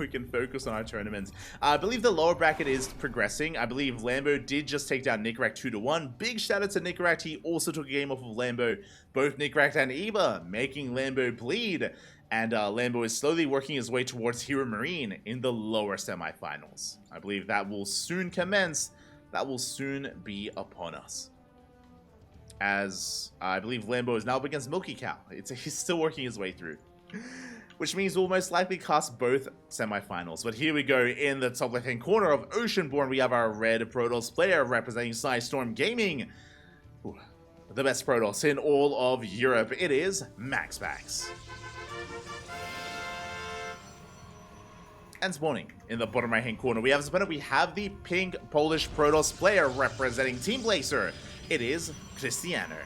we can focus on our tournaments. I believe the lower bracket is progressing. I believe Lambo did just take down Nickrak 2-1. Big shout out to Nickrak. He also took a game off of Lambo. Both Nickrak and Eba making Lambo bleed. And Lambo is slowly working his way towards Hero Marine in the lower semifinals. I believe that will soon commence. That will soon be upon us. As I believe Lambo is now up against Milky Cow. He's still working his way through. Which means we'll most likely cast both semifinals. But here we go in the top left-hand corner of Oceanborn. We have our red Protoss player representing Storm Gaming. Ooh, the best Protoss in all of Europe. It is MaxPax. And spawning in the bottom right-hand corner, we have the pink Polish Protoss player representing Team Blazer. It is Krystianer.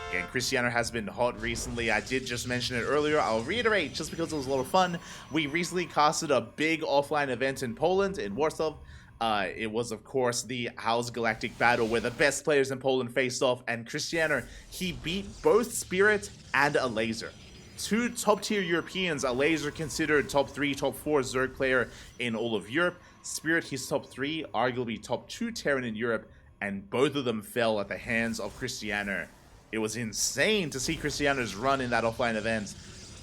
Again, Krystianer has been hot recently. I did just mention it earlier. I'll reiterate just because it was a lot of fun. We recently casted a big offline event in Poland, in Warsaw. It was, of course, the House Galactic Battle where the best players in Poland faced off. And Krystianer, he beat both Spirit and a Laser. Two top-tier Europeans. A Laser considered top 3, top 4 Zerg player in all of Europe. Spirit, he's top 3, arguably top 2 Terran in Europe. And both of them fell at the hands of Krystianer. It was insane to see Krystianer's run in that offline event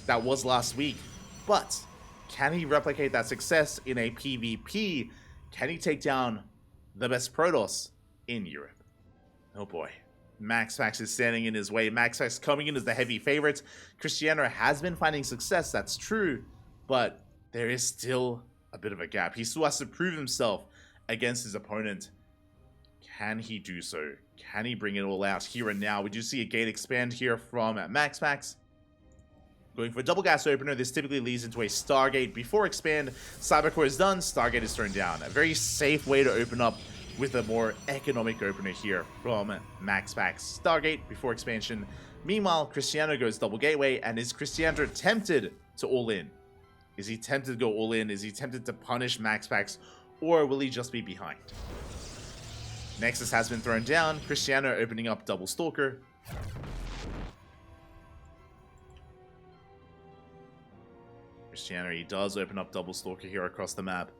that was last week. But can he replicate that success in a PvP? Can he take down the best Protoss in Europe? Oh boy. MaxPax is standing in his way. MaxPax coming in as the heavy favorite. Krystianer has been finding success, that's true. But there is still a bit of a gap. He still has to prove himself against his opponent. Can he do so? Can he bring it all out here and now? We do see a gate expand here from MaxPax. Going for a double gas opener. This typically leads into a Stargate. Before expand, Cybercore is done. Stargate is thrown down. A very safe way to open up with a more economic opener here from MaxPax. Stargate before expansion. Meanwhile, Krystianer goes double gateway. And is Krystianer tempted to all in? Is he tempted to go all in? Is he tempted to punish MaxPax? Or will he just be behind? Nexus has been thrown down. Krystianer opening up double Stalker. Krystianer, he does open up double Stalker here across the map.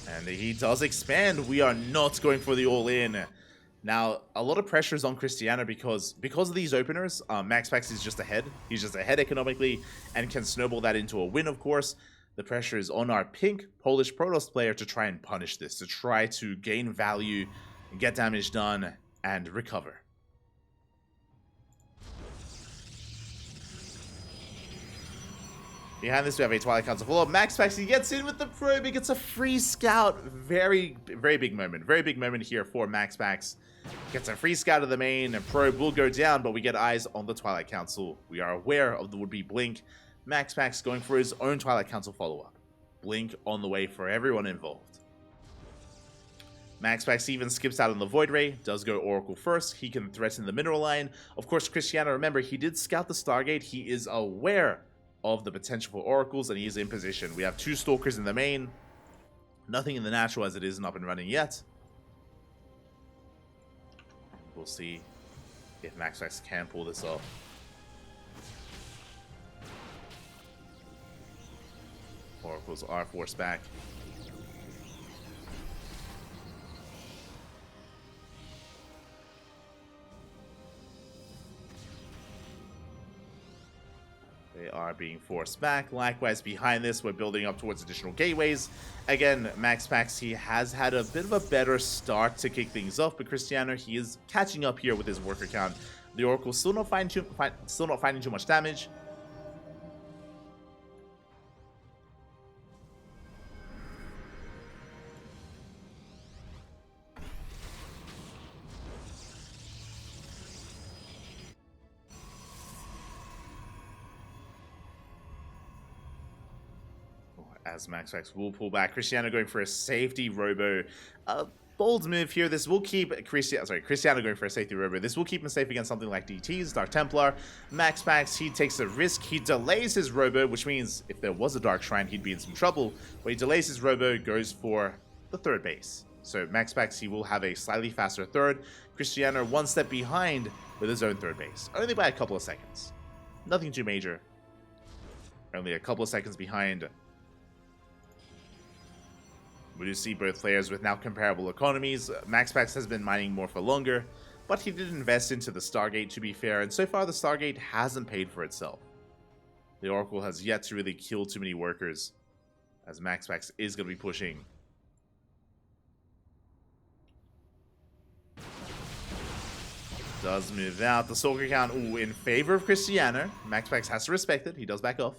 And he does expand. We are not going for the all-in. Now, a lot of pressure is on Krystianer because of these openers. MaxPax is just ahead. He's just ahead economically and can snowball that into a win, of course. The pressure is on our pink Polish Protoss player to try and punish this, to try to gain value, get damage done, and recover. Behind this, we have a Twilight Council follow-up. MaxPax, he gets in with the probe. He gets a free scout. Very, very big moment. Very big moment here for MaxPax. Gets a free scout of the main, and probe will go down, but we get eyes on the Twilight Council. We are aware of the would-be blink. MaxPax going for his own Twilight Council follow-up. Blink on the way for everyone involved. MaxPax even skips out on the Void Ray, does go Oracle first. He can threaten the mineral line. Of course, Krystianer, remember, he did scout the Stargate. He is aware of the potential for Oracles, and he is in position. We have 2 Stalkers in the main. Nothing in the natural as it isn't up and running yet. We'll see if MaxPax can pull this off. Oracles are forced back. They are being forced back. Likewise, behind this, we're building up towards additional gateways. Again, MaxPax, he has had a bit of a better start to kick things off, but Krystianer, he is catching up here with his worker count. The Oracle still not finding too much damage. As MaxPax will pull back. Krystianer going for a safety robo. Bold move here. This will keep Krystianer going for a safety robo. This will keep him safe against something like DTs, Dark Templar. MaxPax, he takes a risk. He delays his robo, which means if there was a Dark Shrine, he'd be in some trouble. But he delays his robo, goes for the third base. So MaxPax, he will have a slightly faster third. Krystianer 1 step behind with his own third base. Only by a couple of seconds. Nothing too major. only a couple of seconds behind. We do see both players with now comparable economies. MaxPax has been mining more for longer, but he did invest into the Stargate, to be fair, and so far the Stargate hasn't paid for itself. The Oracle has yet to really kill too many workers, as MaxPax is going to be pushing. Does move out. The Stalker count in favor of Krystianer. MaxPax has to respect it. He does back off.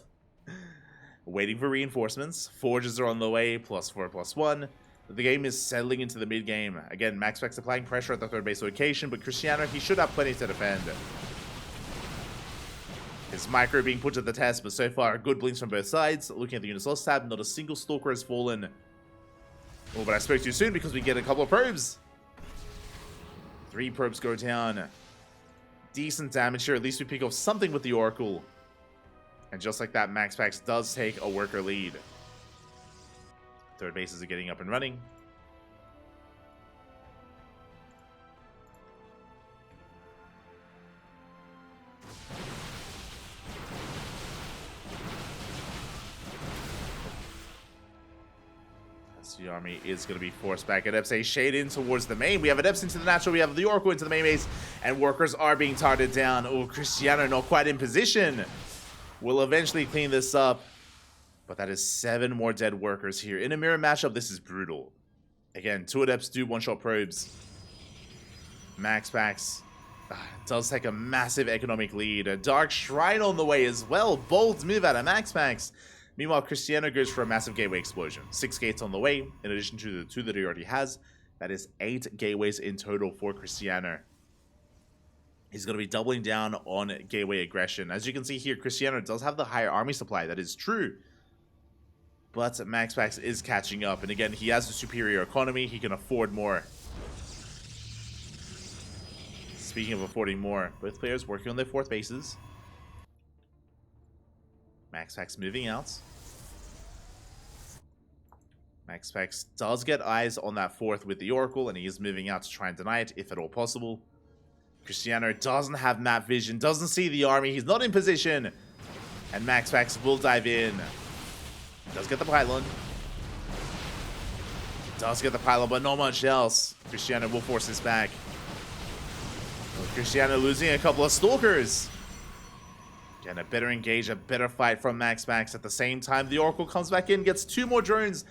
Waiting for reinforcements. Forges are on the way. +4/+1. The game is settling into the mid game. Again, MaxPax applying pressure at the third base location, but Krystianer, he should have plenty to defend. His micro being put to the test, but so far good blinks from both sides. Looking at the units lost tab, not a single Stalker has fallen. Oh, but I spoke too soon because we get a couple of probes. 3 probes go down. Decent damage here. At least we pick off something with the Oracle. And just like that, MaxPax does take a worker lead. Third bases are getting up and running. The army is going to be forced back. Adepts a shade in towards the main. We have Adepts into the natural. We have the Oracle into the main base. And workers are being targeted down. Oh, Krystianer not quite in position. We'll eventually clean this up. But that is 7 more dead workers here. In a mirror matchup, this is brutal. Again, 2 Adepts do one-shot probes. MaxPax does take a massive economic lead. A Dark Shrine on the way as well. Bold move out of MaxPax. Meanwhile, Krystianer goes for a massive gateway explosion. 6 gates on the way, in addition to the 2 that he already has. That is 8 gateways in total for Krystianer. He's going to be doubling down on gateway aggression. As you can see here, Krystianer does have the higher army supply. That is true. But MaxPax is catching up. And again, he has a superior economy. He can afford more. Speaking of affording more, both players working on their 4th bases. MaxPax moving out. MaxPax does get eyes on that 4th with the Oracle, and he is moving out to try and deny it, if at all possible. Krystianer doesn't have map vision, doesn't see the army, he's not in position. And MaxPax will dive in. Does get the pylon. Does get the pylon, but not much else. Krystianer will force this back. Krystianer losing a couple of Stalkers. Again, a better engage, a better fight from MaxPax. At the same time, the Oracle comes back in, gets 2 more drones.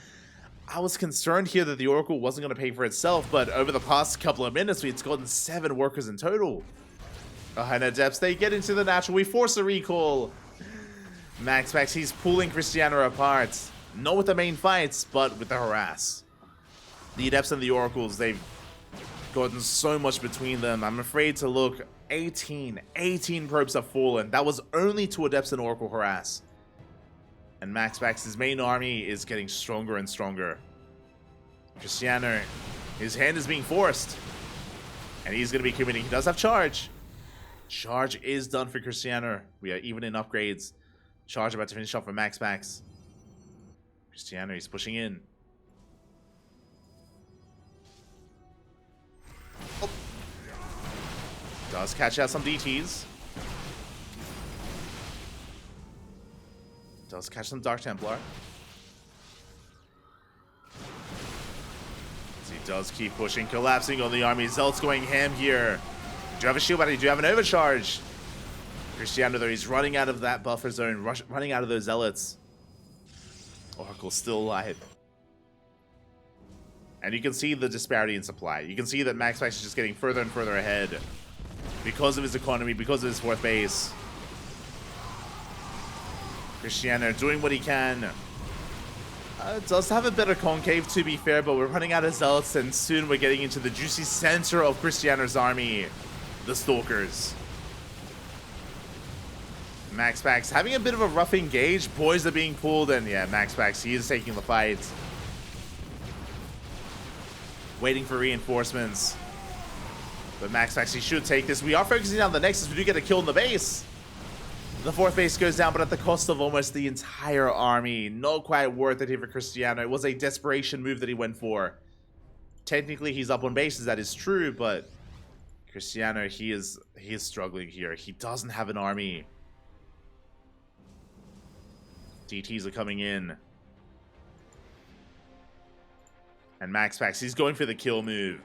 I was concerned here that the Oracle wasn't going to pay for itself, but over the past couple of minutes, it's gotten 7 workers in total. And Adepts, they get into the natural. We force a recall. MaxPax, he's pulling Krystianer apart. Not with the main fights, but with the harass. The Adepts and the Oracles, they've gotten so much between them. I'm afraid to look. 18 probes have fallen. That was only to Adepts and Oracle harass. And MaxPax's main army is getting stronger and stronger. Krystianer, his hand is being forced. And he's going to be committing. He does have charge. Charge is done for Krystianer. We are even in upgrades. Charge about to finish off for MaxPax. Krystianer, he's pushing in. Oh. Does catch out some DTs. Does catch some Dark Templar. So he does keep pushing, collapsing on the army. Zelt's going ham here. Do you have a shield battery? Do you have an overcharge? Krystianer, though, he's running out of that buffer zone, running out of those Zealots. Oracle's still alive. And you can see the disparity in supply. You can see that MaxPax is just getting further and further ahead. Because of his economy, because of his 4th base. Krystianer doing what he can. Does have a better concave, to be fair, but we're running out of Zealots, and soon we're getting into the juicy center of Krystianer's army. The Stalkers. MaxPax having a bit of a rough engage. Boys are being pulled, and yeah, MaxPax, he is taking the fight. Waiting for reinforcements. But MaxPax, he should take this. We are focusing on the Nexus. We do get a kill in the base. The 4th base goes down, but at the cost of almost the entire army. Not quite worth it here for Krystianer. It was a desperation move that he went for. Technically, he's up on bases. That is true, but Krystianer, he is struggling here. He doesn't have an army. DTs are coming in. And MaxPax, he's going for the kill move.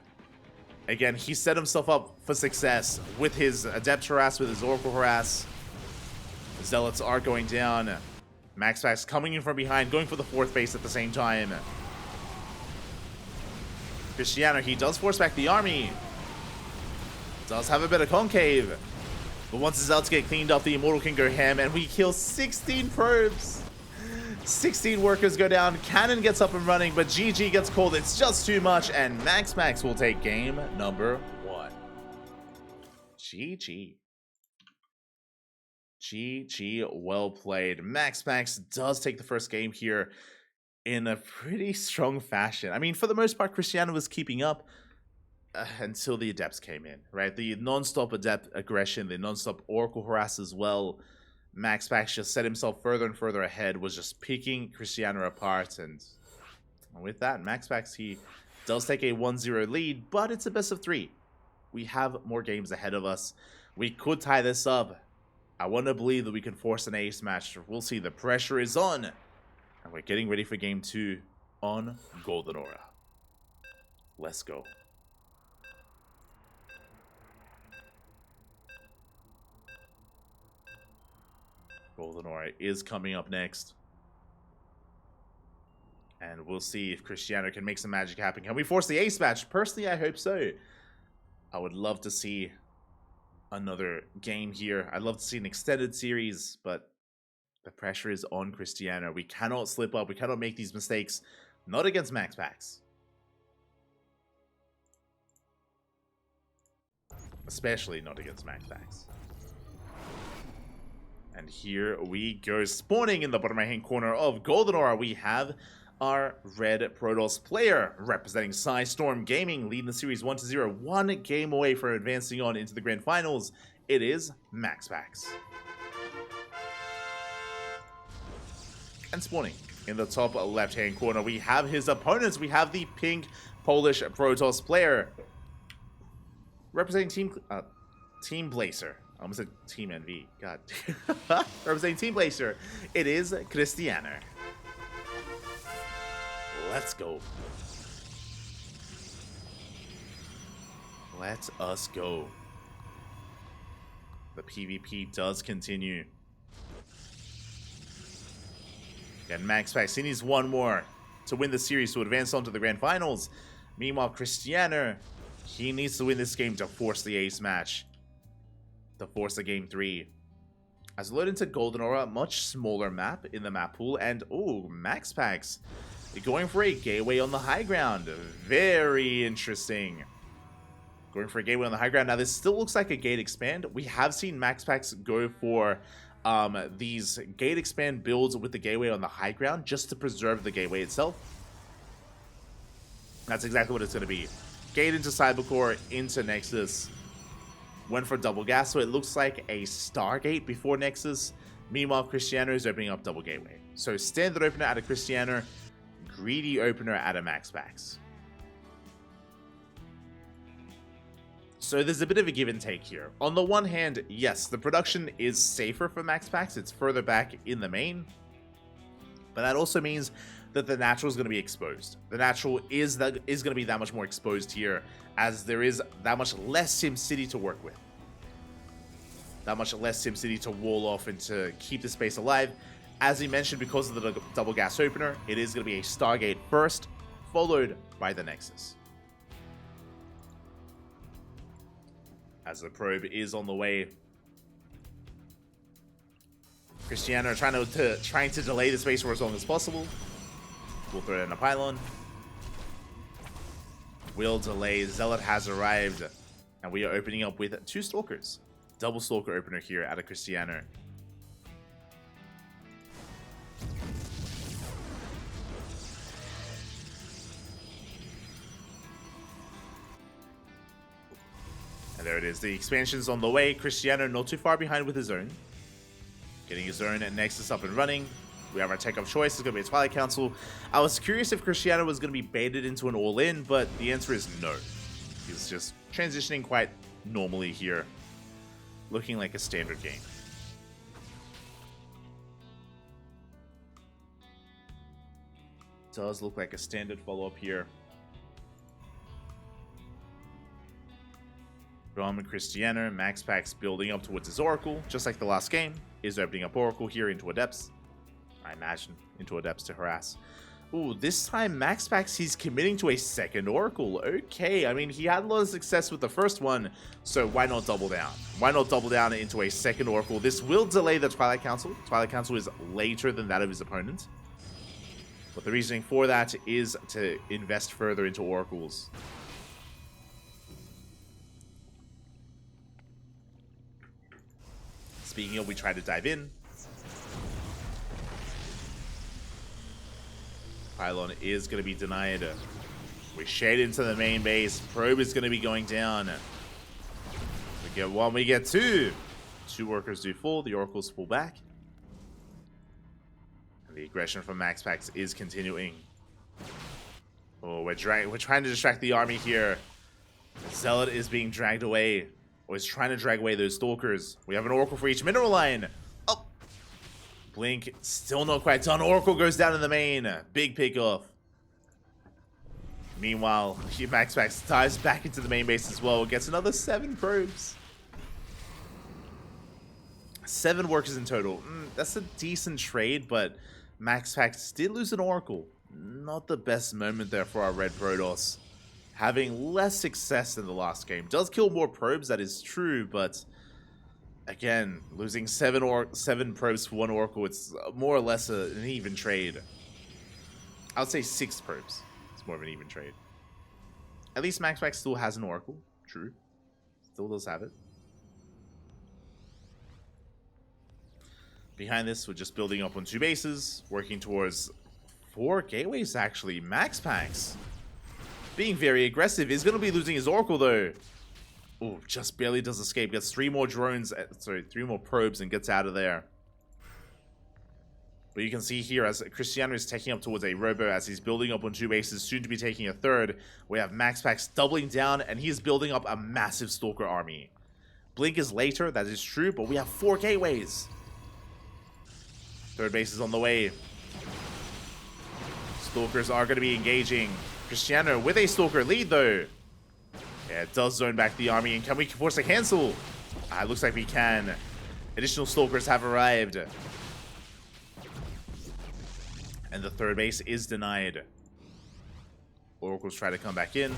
Again, he set himself up for success with his Adept Harass, with his Oracle Harass. Zealots are going down. MaxPax coming in from behind, going for the 4th base at the same time. Krystianer, he does force back the army. Does have a bit of concave. But once the Zealots get cleaned up, the Immortal can go ham, and we kill 16 probes. 16 workers go down, Cannon gets up and running, but GG gets called. It's just too much, and MaxPax will take game number 1. GG. GG, well played. MaxPax does take the first game here in a pretty strong fashion. I mean, for the most part, Krystianer was keeping up until the Adepts came in, right? The non-stop Adept aggression, the non-stop Oracle Harass as well. MaxPax just set himself further and further ahead, was just picking Krystianer apart, and with that, MaxPax, he does take a 1-0 lead, but it's a best of 3. We have more games ahead of us. We could tie this up. I want to believe that we can force an ace match. We'll see. The pressure is on, and we're getting ready for game 2 on Golden Aura. Let's go. Golden Aura is coming up next. And we'll see if Krystianer can make some magic happen. Can we force the ace match? Personally, I hope so. I would love to see another game here. I'd love to see an extended series, but the pressure is on Krystianer. We cannot slip up. We cannot make these mistakes. Not against MaxPax. Especially not against MaxPax. And here we go. Spawning in the bottom right hand corner of Golden Aura, we have our red Protoss player representing Storm Gaming, leading the series 1-0, 1 game away from advancing on into the grand finals. It is MaxPax. And spawning in the top left hand corner, we have his opponents. We have the pink Polish Protoss player representing Team Blazer. I almost said Team NV. God. Representing Team Blazer, it is Krystianer. Let's go. Let us go. The PvP does continue. And MaxPax, he needs one more to win the series to advance on to the grand finals. Meanwhile, Krystianer, he needs to win this game to force the ace match. To force the game 3. As we load into Golden Aura, a much smaller map in the map pool, and oh, MaxPax going for a gateway on the high ground. Very interesting. Going for a gateway on the high ground. Now, this still looks like a gate expand. We have seen MaxPax go for these gate expand builds with the gateway on the high ground just to preserve the gateway itself. That's exactly what it's going to be. Gate into Cybercore, into Nexus. Went for double gas, so it looks like a Stargate before Nexus. Meanwhile, Krystianer is opening up double gateway. So standard opener out of Krystianer, greedy opener out of MaxPax. So there's a bit of a give and take here. On the one hand, yes, the production is safer for MaxPax. It's further back in the main. But that also means that the natural is going to be exposed. The natural is going to be that much more exposed here, as there is that much less SimCity to work with. That much less SimCity to wall off and to keep the space alive. As we mentioned, because of the double gas opener, it is going to be a Stargate first, followed by the Nexus. As the probe is on the way, Krystianer trying to delay the space for as long as possible. We'll throw it in a pylon. Will delay. Zealot has arrived. And we are opening up with 2 Stalkers. Double Stalker opener here out of Krystianer. And there it is. The expansion's on the way. Krystianer not too far behind with his own. Getting his own Nexus up and running. We have our tech of choice. It's going to be a Twilight Council. I was curious if Krystianer was going to be baited into an all-in, but the answer is no. He's just transitioning quite normally here. Looking like a standard game. does look like a standard follow-up here. From Krystianer, MaxPax building up towards his Oracle, just like the last game, is opening up Oracle here into Adepts. I imagine, into Adepts to harass. Ooh, this time MaxPax, he's committing to a second Oracle. Okay, I mean, he had a lot of success with the first one, so why not double down? Why not double down into a second Oracle? This will delay the Twilight Council. Twilight Council is later than that of his opponent. But the reasoning for that is to invest further into Oracles. Speaking of, we try to dive in. Pylon is going to be denied. We shade into the main base. Probe is going to be going down. We get one, we get two. Two workers do fall. The oracles pull back. And the aggression from MaxPax is continuing. Oh, we're trying to distract the army here. Zealot is being dragged away. Or is trying to drag away those stalkers. We have an oracle for each mineral line. Oh! Blink, still not quite done. Oracle goes down in the main. Big pick off. Meanwhile, MaxPax dives back into the main base as well. Gets another 7 probes. 7 workers in total. That's a decent trade, but MaxPax did lose an oracle. Not the best moment there for our red Protoss. Having less success than the last game. Does kill more probes, that is true, but again, losing 7 probes for 1 oracle, it's more or less an even trade. I would say 6 probes. It's more of an even trade. At least MaxPax still has an oracle. True. Still does have it. Behind this, we're just building up on 2 bases, working towards 4 gateways actually. MaxPax being very aggressive, is going to be losing his oracle though. Ooh, just barely does escape. Gets 3 more drones, 3 more probes and gets out of there. But you can see here as Krystianer is taking up towards a robo as he's building up on 2 bases, soon to be taking a 3rd. We have MaxPax doubling down and he's building up a massive stalker army. Blink is later, that is true, but we have 4 gateways. 3rd base is on the way. Stalkers are going to be engaging. Krystianer with a stalker lead though. Yeah, it does zone back the army. And can we force a cancel? Looks like we can. Additional stalkers have arrived. And the 3rd base is denied. Oracles try to come back in.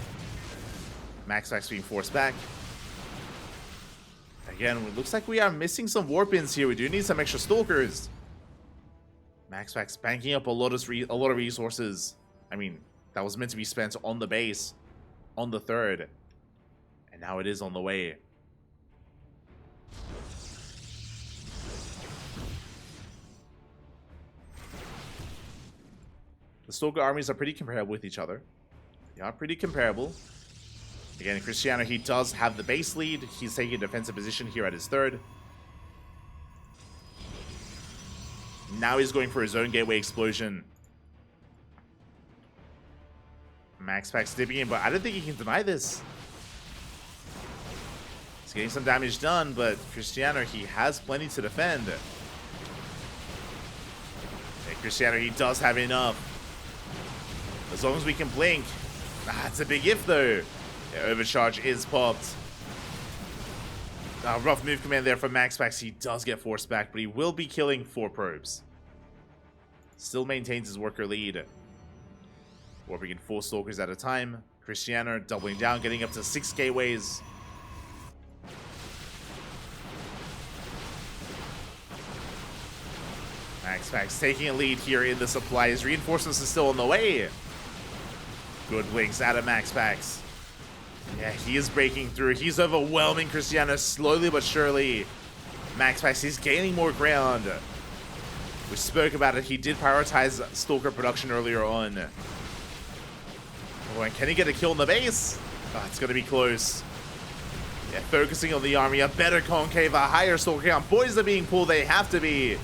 MaxPax being forced back. Again, it looks like we are missing some warp ins here. We do need some extra stalkers. MaxPax banking up a lot of resources. I mean, that was meant to be spent on the base, on the 3rd. And now it is on the way. The Stalker armies are pretty comparable with each other. They are pretty comparable. Again, Krystianer, he does have the base lead. He's taking a defensive position here at his 3rd. Now he's going for his own gateway explosion. MaxPax dipping in, but I don't think he can deny this. He's getting some damage done, but Krystianer, he has plenty to defend. Okay, Krystianer, he does have enough. As long as we can blink. It's a big if, though. Yeah, overcharge is popped. Rough move command there from MaxPax. He does get forced back, but he will be killing 4 probes. Still maintains his worker lead. Warping in 4 stalkers at a time. Krystianer doubling down, getting up to 6 gateways. MaxPax taking a lead here in the supply. His reinforcements are still on the way. Good blinks out of MaxPax. Yeah, he is breaking through. He's overwhelming Krystianer slowly but surely. MaxPax is gaining more ground. We spoke about it. He did prioritize Stalker production earlier on. Oh, and can he get a kill in the base? Oh, it's going to be close. Yeah, focusing on the army. A better concave, a higher Stalker count. Boys are being pulled. They have to be.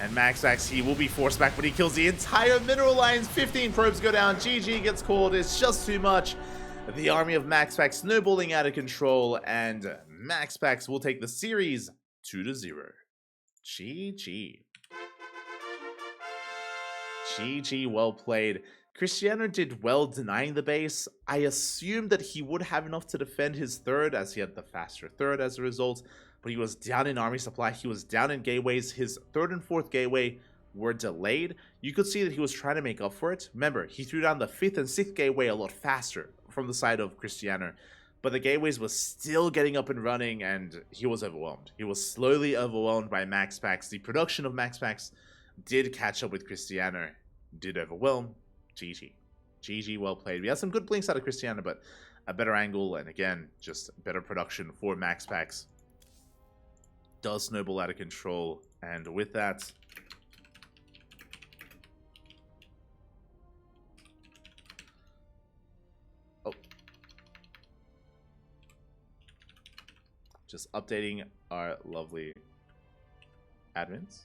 And MaxPax, he will be forced back, but he kills the entire mineral lines. 15 probes go down. GG gets called. It's just too much. The army of MaxPax snowballing out of control, and MaxPax will take the series 2-0. GG. GG, well played. Krystianer did well denying the base. I assumed that he would have enough to defend his third, as he had the faster third as a result, but he was down in army supply, he was down in gateways. His third and fourth gateway were delayed. You could see that he was trying to make up for it. Remember, he threw down the fifth and sixth gateway a lot faster from the side of Krystianer, but the gateways was still getting up and running, and he was overwhelmed. He was slowly overwhelmed by MaxPax. The production of MaxPax did catch up with Krystianer, did overwhelm. GG. GG, well played. We had some good blinks out of Krystianer, but a better angle, and again, just better production for MaxPax. Does snowball out of control, and with that, just updating our lovely admins.